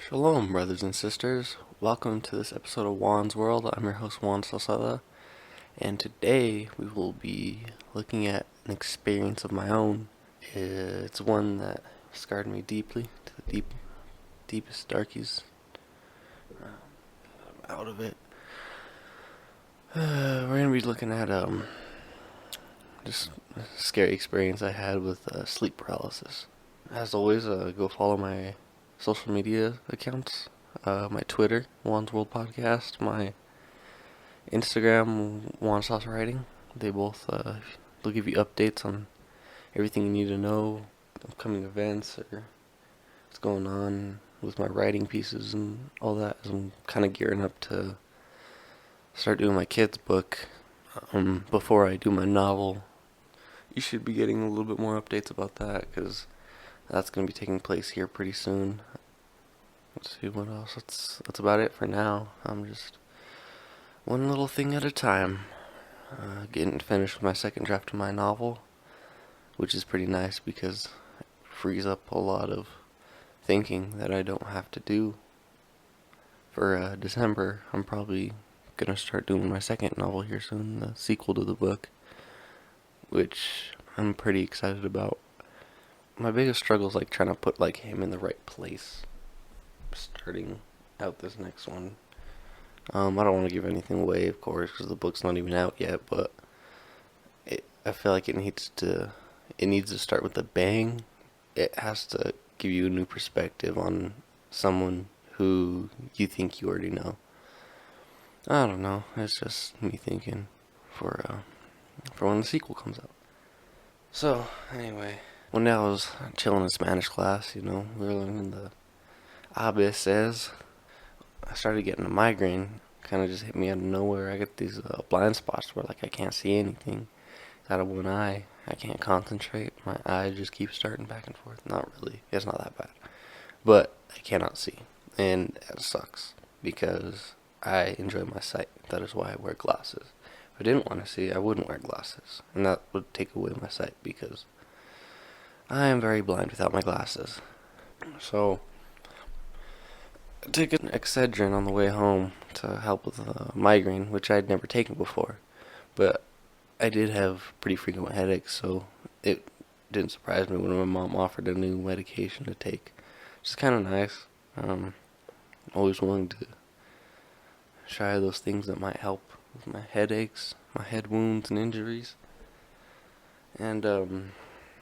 Shalom, brothers and sisters. Welcome to this episode of Juan's World. I'm your host, Juan Salsada, and today we will be looking at an experience of my own. It's one that scarred me deeply to the deepest, darkies. I'm out of it. We're gonna be looking at just a scary experience I had with sleep paralysis. As always, go follow my social media accounts. My Twitter, Juan's World Podcast, my Instagram, Juan Sauce Writing. They both, they'll give you updates on everything you need to know, upcoming events, or what's going on with my writing pieces and all that, as I'm kind of gearing up to start doing my kids' book. Before I do my novel, you should be getting a little bit more updates about that, because that's going to be taking place here pretty soon. Let's see what else. That's about it for now. I'm just one little thing at a time. Getting finished with my second draft of my novel, which is pretty nice because it frees up a lot of thinking that I don't have to do. For December, I'm probably gonna start doing my second novel here soon, the sequel to the book, which I'm pretty excited about. My biggest struggle is trying to put him in the right place, starting out this next one. I don't want to give anything away, of course, because the book's not even out yet, but I feel like it needs to start with a bang. It has to give you a new perspective on someone who you think you already know. I don't know. It's just me thinking for when the sequel comes out. So anyway, one day I was chilling in Spanish class. We were learning the A B C's. I started getting a migraine. Kind of just hit me out of nowhere. I get these blind spots where I can't see anything out of one eye. I can't concentrate. My eye just keeps starting back and forth. Not really. It's not that bad. But I cannot see. And that sucks because I enjoy my sight. That is why I wear glasses. If I didn't want to see, I wouldn't wear glasses. And that would take away my sight because I am very blind without my glasses. So I took an Excedrin on the way home to help with migraine, which I'd never taken before. But I did have pretty frequent headaches, so it didn't surprise me when my mom offered a new medication to take. Which is kind of nice. Always willing to try those things that might help with my headaches, my head wounds and injuries. And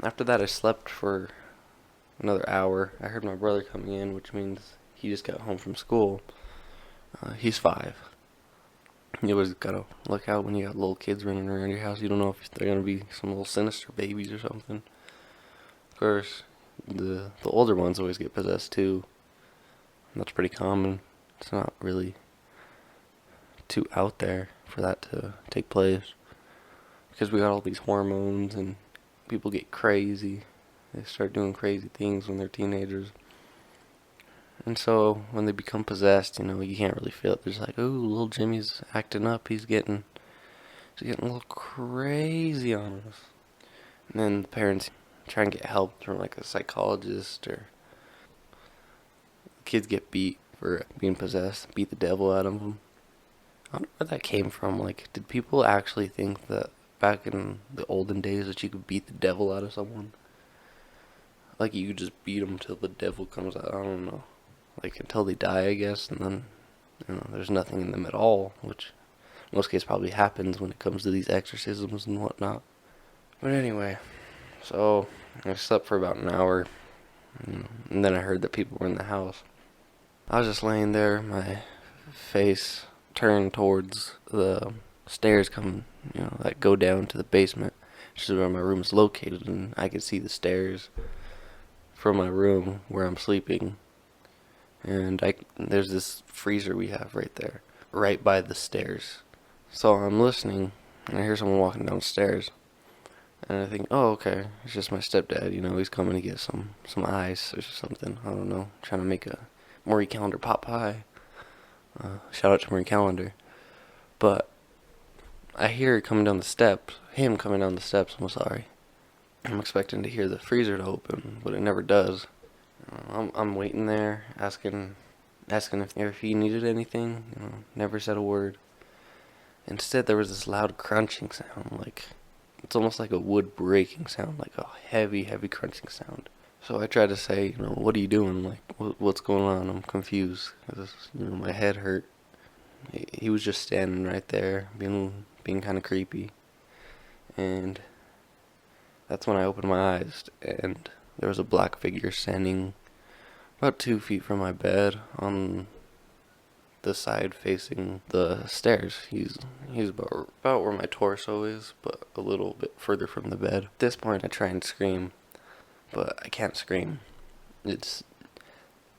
after that I slept for another hour. I heard my brother coming in, which means he just got home from school. He's 5. You always gotta look out when you got little kids running around your house. You don't know if they're gonna be some little sinister babies or something. Of course, the older ones always get possessed too. That's pretty common. It's not really too out there for that to take place, because we got all these hormones and people get crazy. They start doing crazy things when they're teenagers. And so when they become possessed, you can't really feel it. There's ooh, little Jimmy's acting up. He's getting a little crazy on us. And then the parents try and get help from a psychologist, or kids get beat for being possessed, beat the devil out of them. I don't know where that came from. Did people actually think that back in the olden days that you could beat the devil out of someone? You could just beat them till the devil comes out. I don't know. Until they die, I guess, and then, there's nothing in them at all, which in most cases probably happens when it comes to these exorcisms and whatnot. But anyway, so I slept for about an hour, and then I heard that people were in the house. I was just laying there, my face turned towards the stairs coming, that go down to the basement, which is where my room is located, and I could see the stairs from my room where I'm sleeping. And there's this freezer we have right there, right by the stairs. So I'm listening, and I hear someone walking downstairs. And I think, oh, okay, it's just my stepdad, he's coming to get some ice or something. I don't know, trying to make a Marie Callender pot pie. Shout out to Marie Callender. But I hear him coming down the steps. I'm sorry. I'm expecting to hear the freezer to open, but it never does. I'm waiting there, asking asking if he needed anything. Never said a word. Instead, there was this loud crunching sound, like it's almost like a wood breaking sound, like a heavy, heavy crunching sound. So I tried to say, what are you doing? Like, what's going on? I'm confused. 'Cause, my head hurt. He was just standing right there, being kind of creepy. And that's when I opened my eyes, and there was a black figure standing about 2 feet from my bed on the side facing the stairs. He's about where my torso is, but a little bit further from the bed. At this point, I try and scream, but I can't scream. It's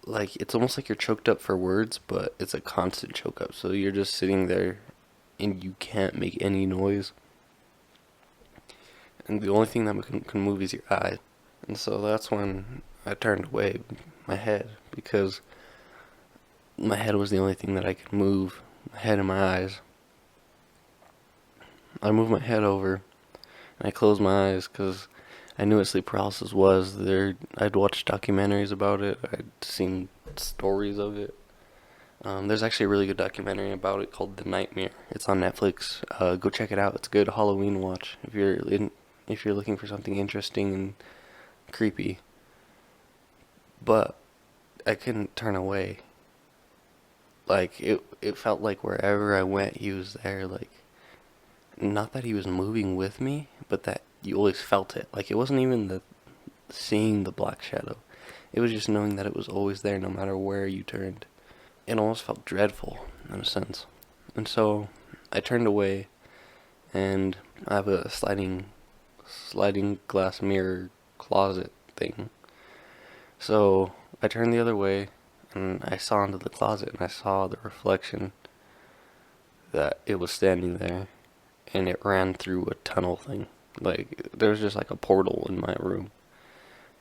it's almost like you're choked up for words, but it's a constant choke up. So you're just sitting there, and you can't make any noise. And the only thing that can move is your eyes. And so that's when I turned away my head, because my head was the only thing that I could move. My head and my eyes. I moved my head over, and I closed my eyes because I knew what sleep paralysis was. I'd watched documentaries about it. I'd seen stories of it. There's actually a really good documentary about it called The Nightmare. It's on Netflix. Go check it out. It's a good Halloween watch if you're looking for something interesting and creepy. But I couldn't turn away. Like it felt like wherever I went, he was there. Like, not that he was moving with me, but that you always felt it. Like, it wasn't even the seeing the black shadow. It was just knowing that it was always there no matter where you turned. It almost felt dreadful in a sense. And so I turned away, and I have a sliding glass mirror closet thing. So I turned the other way, and I saw into the closet, and I saw the reflection that it was standing there, and it ran through a tunnel thing. Like, there was just like a portal in my room,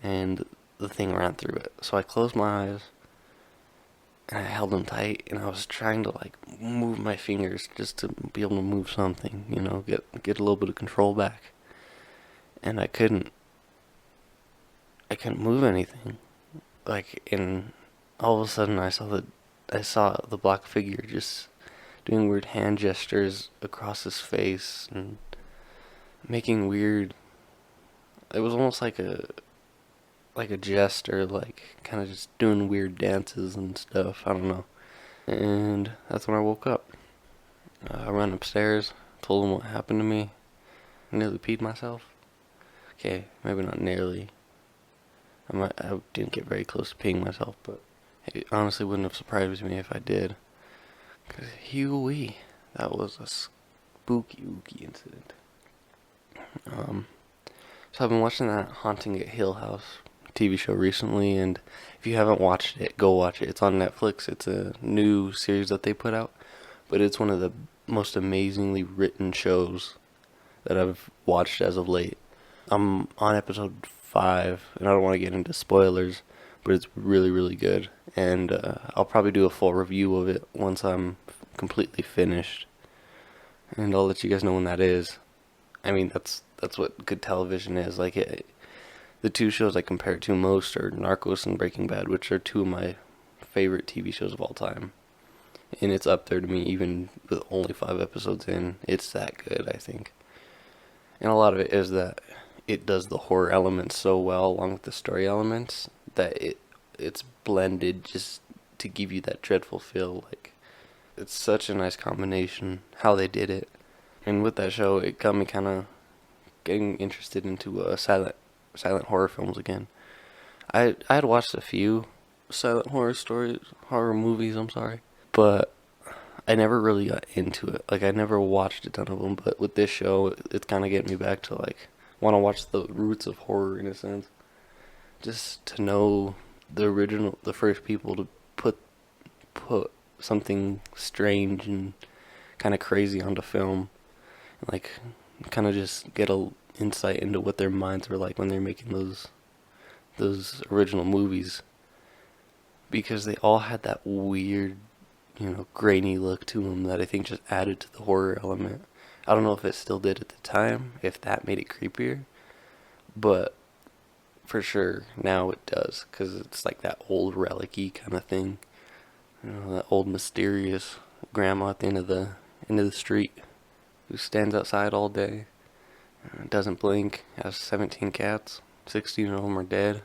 and the thing ran through it. So I closed my eyes, and I held them tight, and I was trying to like move my fingers just to be able to move something, get a little bit of control back. And I couldn't move anything. Like, and all of a sudden I saw the black figure just doing weird hand gestures across his face and making weird. It was almost like a jester, like kind of just doing weird dances and stuff. I don't know. And that's when I woke up. I ran upstairs, told him what happened to me. I nearly peed myself. Okay, maybe not nearly. I didn't get very close to peeing myself, but it honestly wouldn't have surprised me if I did. Cause hee-wee, that was a spooky incident. So I've been watching that Haunting at Hill House TV show recently, and if you haven't watched it, go watch it. It's on Netflix. It's a new series that they put out, but it's one of the most amazingly written shows that I've watched as of late. I'm on episode 5, and I don't want to get into spoilers, but it's really, really good. And I'll probably do a full review of it once I'm completely finished. And I'll let you guys know when that is. I mean, that's what good television is. Like, the two shows I compare it to most are Narcos and Breaking Bad, which are two of my favorite TV shows of all time. And it's up there to me, even with only 5 episodes in. It's that good, I think. And a lot of it is that it does the horror elements so well, along with the story elements, that it's blended just to give you that dreadful feel. Like, it's such a nice combination how they did it. And with that show, it got me kind of getting interested into silent horror films again. I had watched a few silent horror movies, I'm sorry, but I never really got into it. Like, I never watched a ton of them, but with this show, it's kind of getting me back to, like, want to watch the roots of horror in a sense. Just to know the first people to put something strange and kind of crazy onto film. Like, kind of just get a insight into what their minds were like when they're making those original movies, because they all had that weird, grainy look to them that I think just added to the horror element. I don't know if it still did at the time, if that made it creepier, but for sure now it does, because it's like that old relic-y kind of thing. that old mysterious grandma at the end of the street who stands outside all day, doesn't blink, has 17 cats, 16 of them are dead.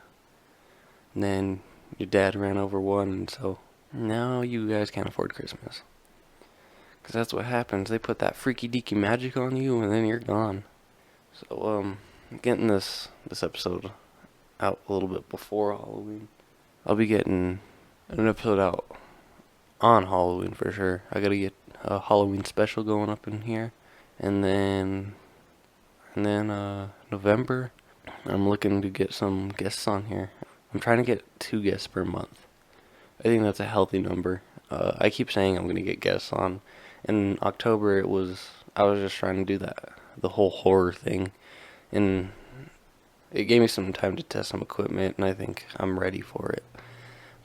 And then your dad ran over one, and so now you guys can't afford Christmas. Because that's what happens. They put that freaky deaky magic on you, and then you're gone. So, getting this episode out a little bit before Halloween. I'll be getting an episode out on Halloween for sure. I gotta get a Halloween special going up in here. And then November, I'm looking to get some guests on here. I'm trying to get 2 guests per month. I think that's a healthy number. I keep saying I'm gonna get guests on. In October, I was just trying to do the whole horror thing, and it gave me some time to test some equipment, and I think I'm ready for it.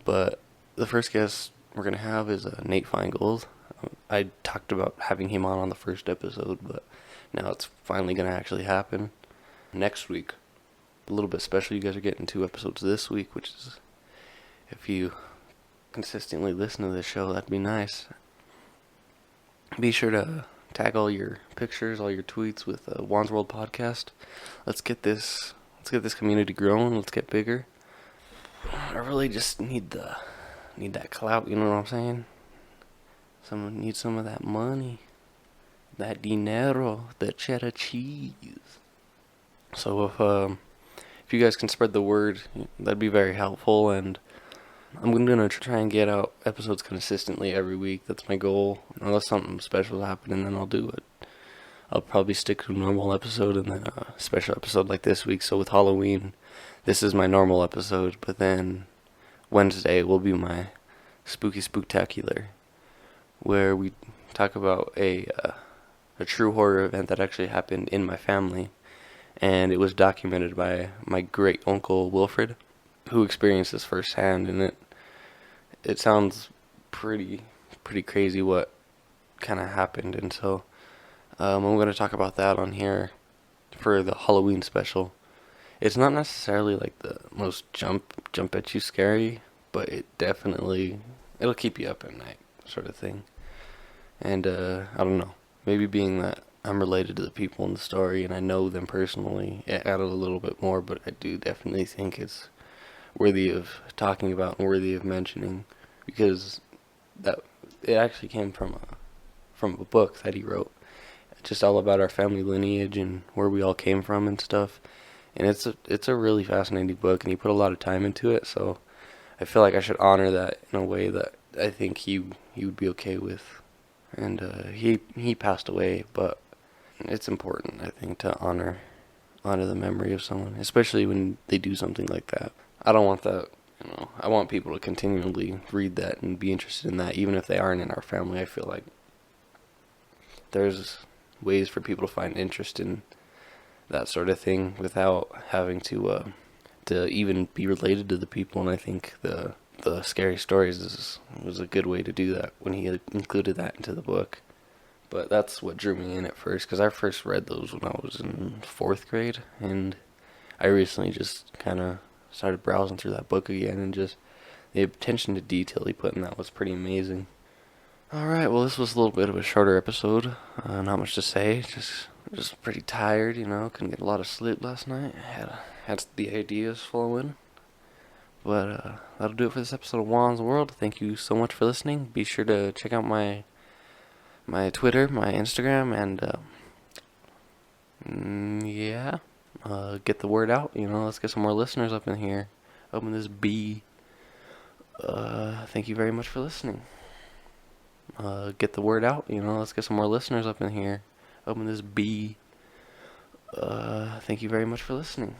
But the first guest we're gonna have is Nate Feingold. I talked about having him on the first episode, but now it's finally gonna actually happen next week. A little bit special. You guys are getting 2 episodes this week, which is, if you consistently listen to this show, that'd be nice. Be sure to tag all your pictures, all your tweets with Juan's World Podcast. Let's get this community growing. Let's get bigger. I really just need that clout. You know what I'm saying? Someone needs some of that money, that dinero, that cheddar cheese. So if you guys can spread the word, that'd be very helpful. And I'm gonna try and get out episodes consistently every week. That's my goal. Unless something special is happening, then I'll do it. I'll probably stick to a normal episode and then a special episode like this week. So with Halloween, this is my normal episode, but then Wednesday will be my spooky spooktacular, where we talk about a true horror event that actually happened in my family, and it was documented by my great uncle Wilfred, who experienced this firsthand, and it sounds pretty crazy what kind of happened, and so I'm going to talk about that on here for the Halloween special. It's not necessarily like the most jump at you scary, but it'll keep you up at night sort of thing. And I don't know, maybe being that I'm related to the people in the story and I know them personally, it added a little bit more, but I do definitely think it's worthy of talking about and worthy of mentioning, because that it actually came from a book that he wrote, just all about our family lineage and where we all came from and stuff. And it's a really fascinating book, and he put a lot of time into it, so I feel like I should honor that in a way that I think he would be okay with. And he passed away, but it's important, I think, to honor the memory of someone, especially when they do something like that. I don't want that, I want people to continually read that and be interested in that, even if they aren't in our family. I feel like there's ways for people to find interest in that sort of thing without having to even be related to the people, and I think the scary stories was a good way to do that when he had included that into the book. But that's what drew me in at first, because I first read those when I was in 4th grade, and I recently just kind of started browsing through that book again, and just the attention to detail he put in that was pretty amazing. Alright, well, this was a little bit of a shorter episode. Not much to say, just pretty tired, couldn't get a lot of sleep last night. Had the ideas flowing. But that'll do it for this episode of Juan's World. Thank you so much for listening. Be sure to check out my Twitter, my Instagram, and get the word out. Let's get some more listeners up in here. Open this bee. Thank you very much for listening. Get the word out. Let's get some more listeners up in here. Open this bee. Thank you very much for listening.